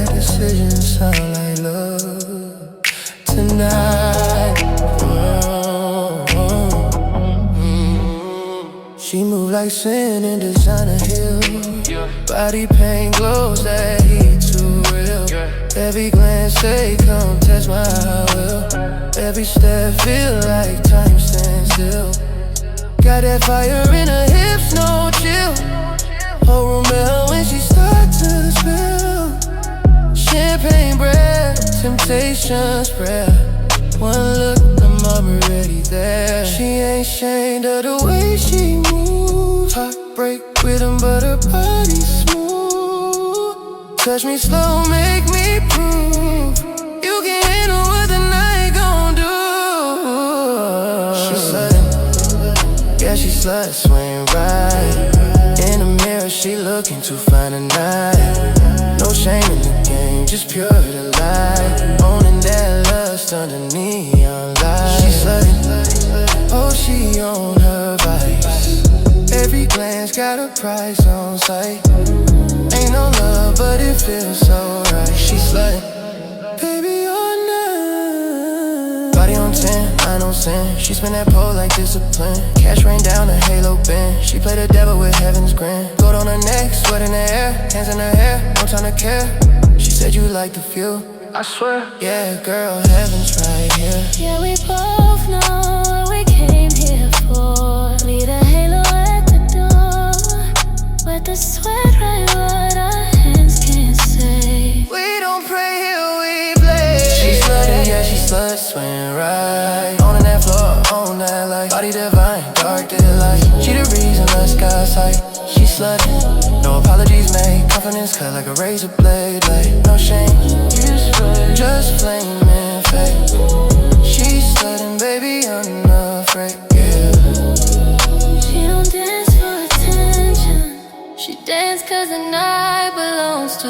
bad decisions sound like love tonight. She move like sin in designer heels. Body paint glows, that heat too real. Every glance say, come test my will. Every step feel like time stands still. Got that fire in her hips, no chill. Whole room melt when she start to spill. Champagne breath, temptation spread. One look, I'm already there. She ain't ashamed of the way she moves. Heartbreak rhythm, but her body's smooth. Touch me slow, make me prove you can handle what the night gon' do. She sluttin', yeah, she slut swing right. In the mirror, she looking to find a night. No shame in the game, just pure delight. Owning that lust under neon lights. She sluttin', oh, she on her vice. Every glance got a price on sight. Ain't no love, but it feels so right. She sluttin', baby, all night. Body on 10, I don't sin. She spin that pole like discipline. Cash rain down, her halo bend. She play the devil with heaven's grin. Gold on her neck, sweat in the air. Hands in her hair, no time to care. She said you like the view, I swear. Yeah, girl, heaven's right here. Yeah, we both know what we came here for. Leave the halo at the door. Wet the sweat right what our hands can't say. We don't pray here, we play. She sluttin', yeah, she slut swing right. On that floor, on that light. Body divine, dark daylight. She the reason let's got sight. She sluttin', no apologies made. Confidence cut like a razor blade, like no shame. Just flame and fake. She sluttin', baby, I'm not afraid, yeah. She don't dance for attention. She dance cause the night belongs to